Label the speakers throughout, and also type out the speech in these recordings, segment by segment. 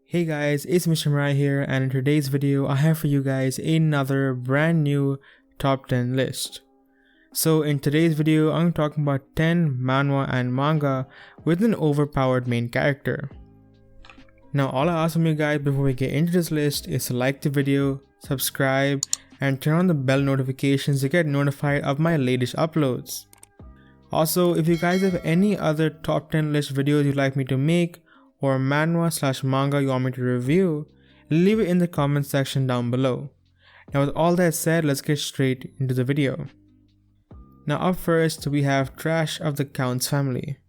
Speaker 1: Hey guys, it's Mr Miraie here, and in today's video I have for you guys another brand new top 10 list. So in today's video I'm talking about 10 manhwa and manga with an overpowered main character. Now all I ask from you guys before we get into this list is to like the video, subscribe, and turn on the bell notifications to get notified of my latest uploads. Also, if you guys have any other top 10 list videos you'd like me to make, or manhwa/manga you want me to review, leave it in the comment section down below. Now with all that said, let's get straight into the video. Now up first we have Trash of the Count's Family.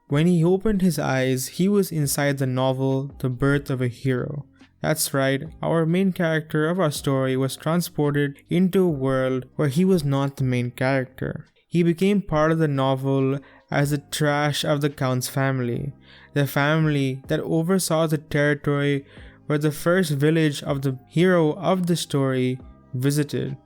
Speaker 1: When he opened his eyes, he was inside the novel The Birth of a Hero. That's right, our main character of our story was transported into a world where he was not the main character. He became part of the novel as the trash of the Count's family, the family that oversaw the territory where the first village of the hero of the story visited.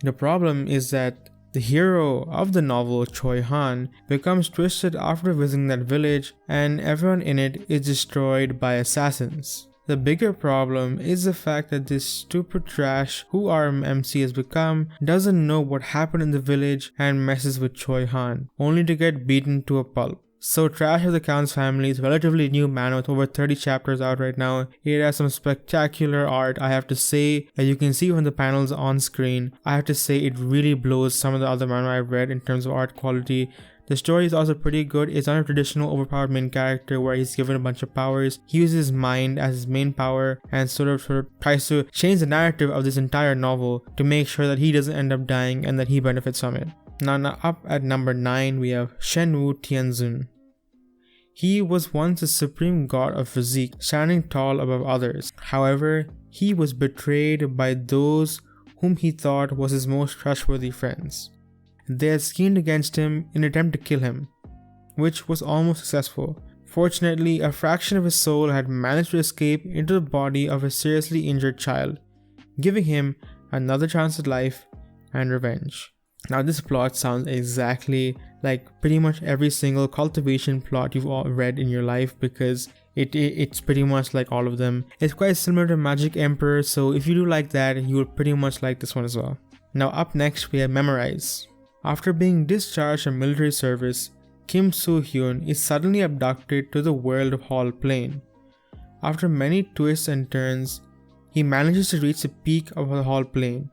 Speaker 1: The problem is that the hero of the novel, Choi Han, becomes twisted after visiting that village, and everyone in it is destroyed by assassins. The bigger problem is the fact that this stupid trash who our MC has become doesn't know what happened in the village and messes with Choi Han, only to get beaten to a pulp. So Trash of the Count's Family is a relatively new manhwa with over 30 chapters out right now. It has some spectacular art, I have to say. As you can see from the panels on screen, I have to say it really blows some of the other manhwa I've read in terms of art quality. The story is also pretty good. It's not a traditional overpowered main character where he's given a bunch of powers. He uses his mind as his main power and sort of tries to change the narrative of this entire novel to make sure that he doesn't end up dying and that he benefits from it. Now up at number 9 we have Shenwu Tianzun. He was once the supreme god of physique, standing tall above others. However, he was betrayed by those whom he thought was his most trustworthy friends. They had schemed against him in an attempt to kill him, which was almost successful. Fortunately, a fraction of his soul had managed to escape into the body of a seriously injured child, giving him another chance at life and revenge. Now this plot sounds exactly like pretty much every single cultivation plot you've all read in your life, because it's pretty much like all of them. It's quite similar to Magic Emperor, so if you do like that, you will pretty much like this one as well. Now up next we have Memorize. After being discharged from military service, Kim Soo-hyun is suddenly abducted to the world of Hall Plain. After many twists and turns, he manages to reach the peak of the Hall Plain.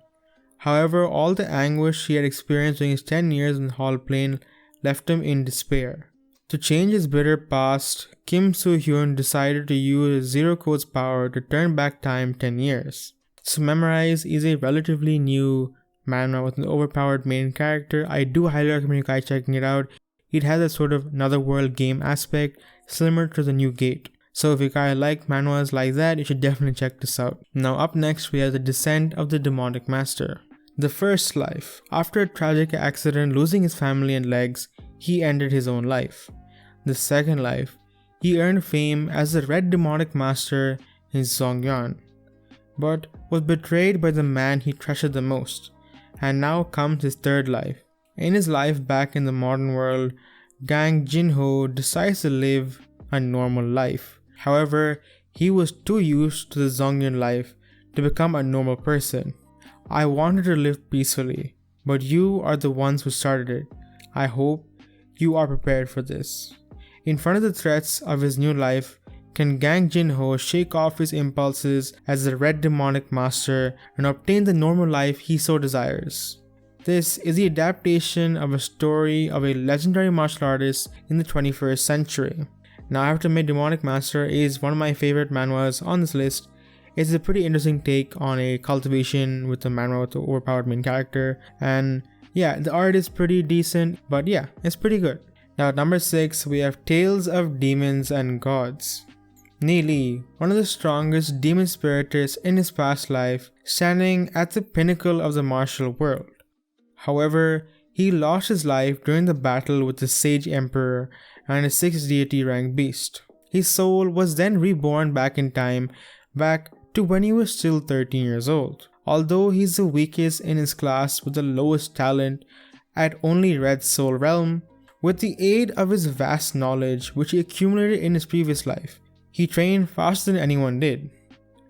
Speaker 1: However, all the anguish he had experienced during his 10 years in Hall Plain left him in despair. To change his bitter past, Kim Soo-hyun decided to use his Zero Code's power to turn back time 10 years. So Memorize is a relatively new manhwa with an overpowered main character. I do highly recommend you guys checking it out. It has a sort of another world game aspect similar to the New Gate. So if you guys like manhwas like that, you should definitely check this out. Now up next we have The Descent of the Demonic Master. The first life. After a tragic accident losing his family and legs, he ended his own life. The second life. He earned fame as the Red Demonic Master in Zhongyan, but was betrayed by the man he treasured the most. And now comes his third life. In his life back in the modern world, Gang Jinho decides to live a normal life. However, he was too used to the Zhongyan life to become a normal person. I wanted to live peacefully, but you are the ones who started it. I hope you are prepared for this. In front of the threats of his new life, can Gang Jinho shake off his impulses as the Red Demonic Master and obtain the normal life he so desires? This is the adaptation of a story of a legendary martial artist in the 21st century. Now I have to admit, Demonic Master is one of my favorite manhwas on this list. It's a pretty interesting take on a cultivation with a manhwa with an overpowered main character, and yeah, the art is pretty decent, but yeah, it's pretty good. Now at number 6 we have Tales of Demons and Gods. Ni Li, one of the strongest demon spiriters in his past life, standing at the pinnacle of the martial world. However, he lost his life during the battle with the Sage Emperor and a 6th deity rank beast. His soul was then reborn back in time, back to when he was still 13 years old. Although he's the weakest in his class with the lowest talent at only Red Soul Realm, with the aid of his vast knowledge which he accumulated in his previous life, He trained faster than anyone did,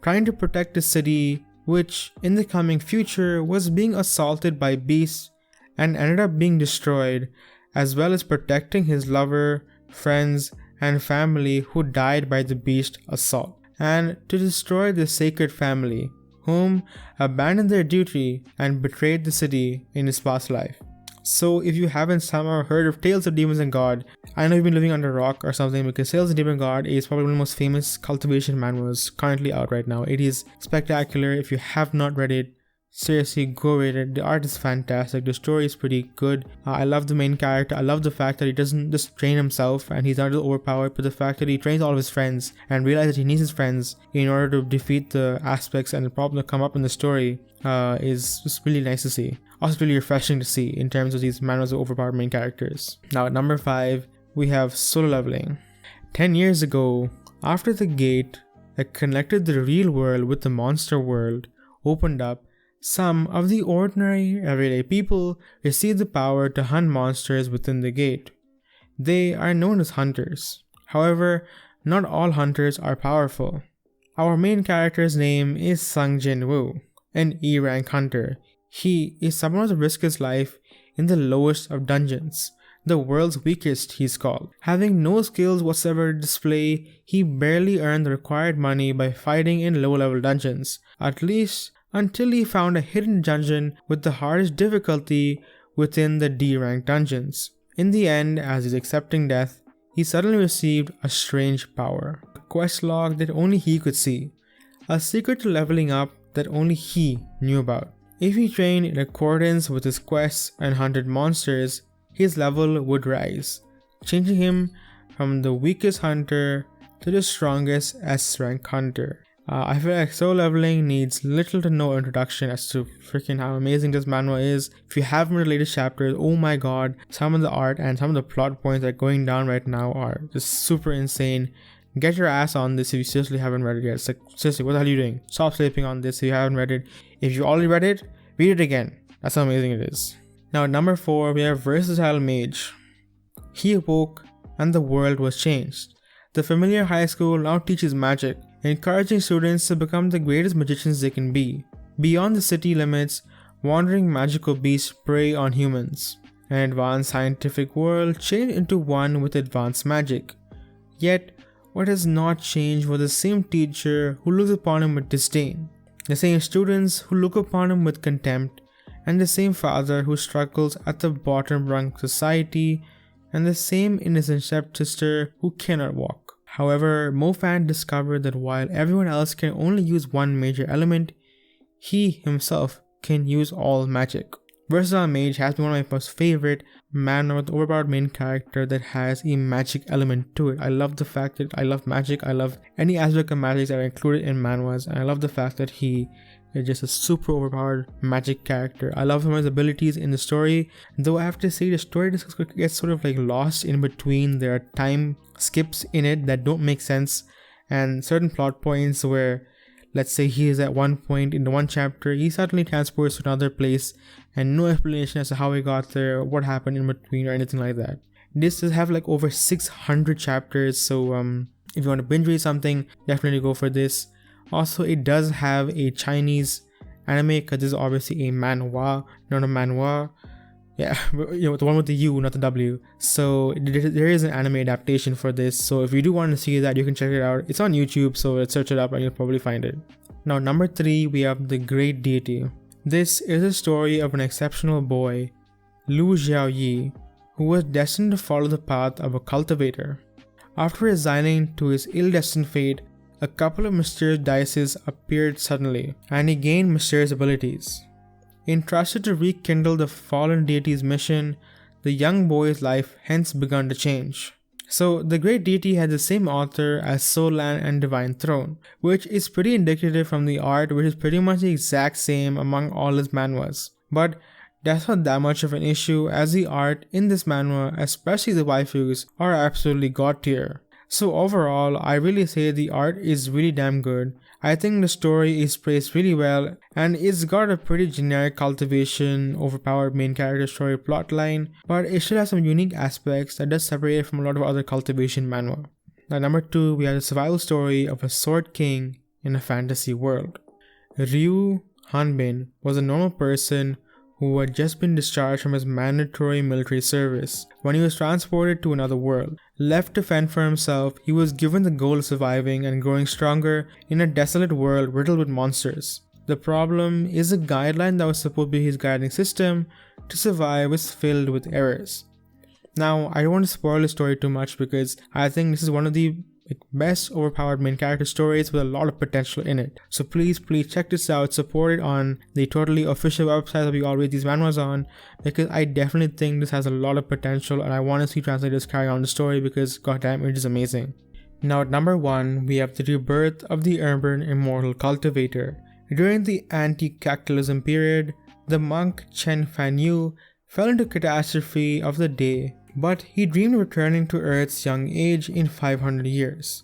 Speaker 1: trying to protect the city, which in the coming future was being assaulted by beasts and ended up being destroyed, as well as protecting his lover, friends, and family who died by the beast assault, and to destroy the sacred family, whom abandoned their duty and betrayed the city in his past life. So if you haven't somehow heard of Tales of Demons and God, I know you've been living under a rock or something, because Tales of Demons and God is probably one of the most famous cultivation manhwas currently out right now. It is spectacular. If you have not read it, seriously go read it. The art is fantastic. The story is pretty good. I love the main character. I love the fact that he doesn't just train himself and he's not just overpowered, but the fact that he trains all of his friends and realizes that he needs his friends in order to defeat the aspects and the problem that come up in the story is just really nice to see. Also really refreshing to see in terms of these manhwas of overpowered main characters. Now at number 5, we have solo leveling. 10 years ago, after the gate that connected the real world with the monster world opened up, some of the ordinary everyday people received the power to hunt monsters within the gate. They are known as hunters. However, not all hunters are powerful. Our main character's name is Sung Jin Woo, an E-rank hunter. He is someone who risks his life in the lowest of dungeons, the world's weakest he's called. Having no skills whatsoever to display, he barely earned the required money by fighting in low-level dungeons, at least until he found a hidden dungeon with the hardest difficulty within the D-rank dungeons. In the end, as he's accepting death, he suddenly received a strange power, a quest log that only he could see, a secret to leveling up that only he knew about. If he trained in accordance with his quests and hunted monsters, his level would rise, changing him from the weakest hunter to the strongest S-rank hunter. I feel like solo leveling needs little to no introduction as to freaking how amazing this manhwa is. If you haven't read the latest chapters, oh my god, some of the art and some of the plot points that are going down right now are just super insane. Get your ass on this if you seriously haven't read it yet. It's like, seriously, what the hell are you doing? Stop sleeping on this if you haven't read it. If you already read it, read it again. That's how amazing it is. Now at number 4, we have Versatile Mage. He awoke and the world was changed. The familiar high school now teaches magic, encouraging students to become the greatest magicians they can be. Beyond the city limits, wandering magical beasts prey on humans. An advanced scientific world changed into one with advanced magic. Yet, what has not changed was the same teacher who looks upon him with disdain, the same students who look upon him with contempt, and the same father who struggles at the bottom rung of society, and the same innocent stepsister who cannot walk. However, Mofan discovered that while everyone else can only use one major element, he himself can use all magic. Versatile Mage has been one of my most favorite manhwa with overpowered main character that has a magic element to it. I love the fact that I love magic. I love any aspect of magic that are included in manhwas, and I love the fact that he is just a super overpowered magic character. I love some of his abilities in the story, though I have to say the story just gets sort of like lost in between. There are time skips in it that don't make sense, and certain plot points where, let's say he is at one point in the one chapter, he suddenly transports to another place and no explanation as to how he got there, what happened in between or anything like that. This does have like over 600 chapters, so if you want to binge read something, definitely go for this. Also, it does have a Chinese anime because this is obviously a manhwa, not a manhwa. Yeah, you know, the one with the U, not the W. So there is an anime adaptation for this. So if you do want to see that, you can check it out. It's on YouTube, so search it up and you'll probably find it. Now, number 3, we have the Great Deity. This is a story of an exceptional boy, Lu Xiaoyi, who was destined to follow the path of a cultivator. After resigning to his ill-destined fate, a couple of mysterious dices appeared suddenly, and he gained mysterious abilities. Entrusted to rekindle the fallen deity's mission, the young boy's life hence begun to change. So, the Great Deity has the same author as Soul Land and Divine Throne, which is pretty indicative from the art, which is pretty much the exact same among all his manhwas. But that's not that much of an issue, as the art in this manhwa, especially the waifus, are absolutely god tier. So overall, I really say the art is really damn good. I think the story is paced really well, and it's got a pretty generic cultivation, overpowered main character story plotline, but it still has some unique aspects that does separate it from a lot of other cultivation manhwa. At number 2, we have the survival story of a sword king in a fantasy world. Ryu Hanbin was a normal person who had just been discharged from his mandatory military service when he was transported to another world. Left to fend for himself, he was given the goal of surviving and growing stronger in a desolate world riddled with monsters. The problem is the guideline that was supposed to be his guiding system to survive was filled with errors. Now, I don't want to spoil the story too much because I think this is one of the best overpowered main character stories with a lot of potential in it. So please check this out, support it on the totally official website that we all read these manhwas on, because I definitely think this has a lot of potential and I want to see translators carry on the story because goddamn it is amazing. Now at number 1, we have the rebirth of the urban immortal cultivator. During the anti-cactalism period, the monk Chen Fanyu fell into catastrophe of the day, but he dreamed of returning to Earth's young age in 500 years.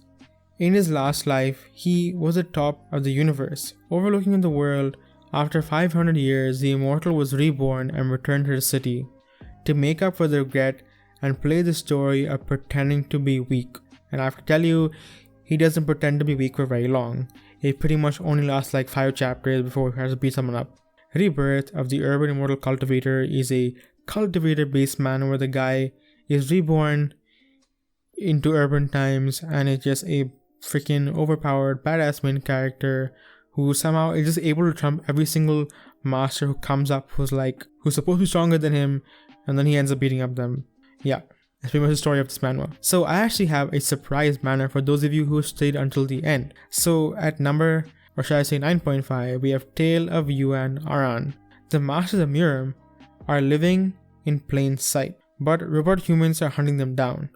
Speaker 1: In his last life, he was the top of the universe, overlooking the world. After 500 years, the immortal was reborn and returned to the city to make up for the regret and play the story of pretending to be weak. And I have to tell you, he doesn't pretend to be weak for very long. It pretty much only lasts like 5 chapters before he has to beat someone up. Rebirth of the Urban Immortal Cultivator is a cultivator-based manhwa where the guy is reborn into urban times and is just a freaking overpowered badass main character who somehow is just able to trump every single master who comes up who's supposed to be stronger than him, and then he ends up beating up them. Yeah, that's pretty much the story of this manhwa. So I actually have a surprise manhwa for those of you who stayed until the end. So at number, or should I say 9.5, we have Tale of Eun Aran. The masters of Murim are living in plain sight, but robot humans are hunting them down.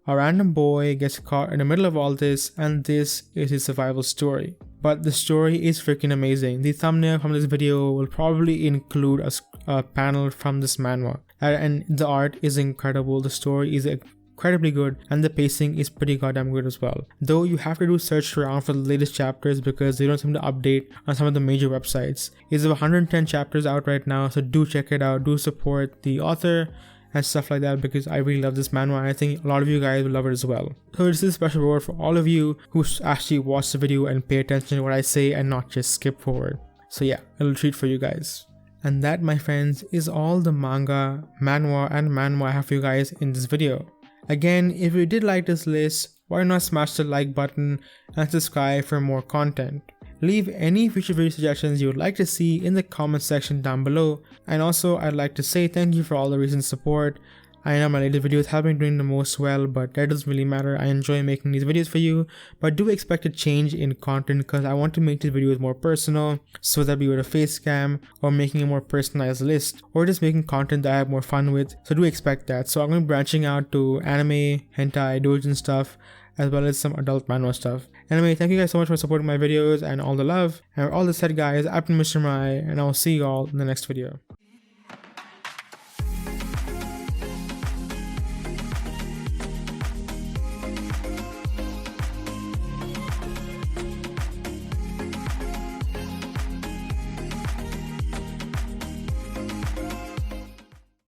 Speaker 1: A random boy gets caught in the middle of all this, and this is his survival story. But the story is freaking amazing. The thumbnail from this video will probably include a panel from this manhwa. And the art is incredible, the story is incredibly good, and the pacing is pretty goddamn good as well. Though you have to do search around for the latest chapters because they don't seem to update on some of the major websites. It's 110 chapters out right now, so do check it out, do support the author and stuff like that because I really love this manhwa and I think a lot of you guys will love it as well. So this is a special reward for all of you who actually watch the video and pay attention to what I say and not just skip forward. So yeah, a little treat for you guys. And that, my friends, is all the manga, manhwa and manhwa I have for you guys in this video. Again, if you did like this list, why not smash the like button and subscribe for more content. Leave any future video suggestions you would like to see in the comment section down below. And also, I'd like to say thank you for all the recent support. I know my latest videos have been doing the most well, but that doesn't really matter. I enjoy making these videos for you, but do expect a change in content because I want to make these videos more personal, so that be with a face cam or making a more personalized list or just making content that I have more fun with. So do expect that. So I'm going to be branching out to anime, hentai, doujin stuff, as well as some adult manhwa stuff. Anyway, thank you guys so much for supporting my videos and all the love. And with all this said, guys, I've been Mr Miraie, and I'll see you all in the next video.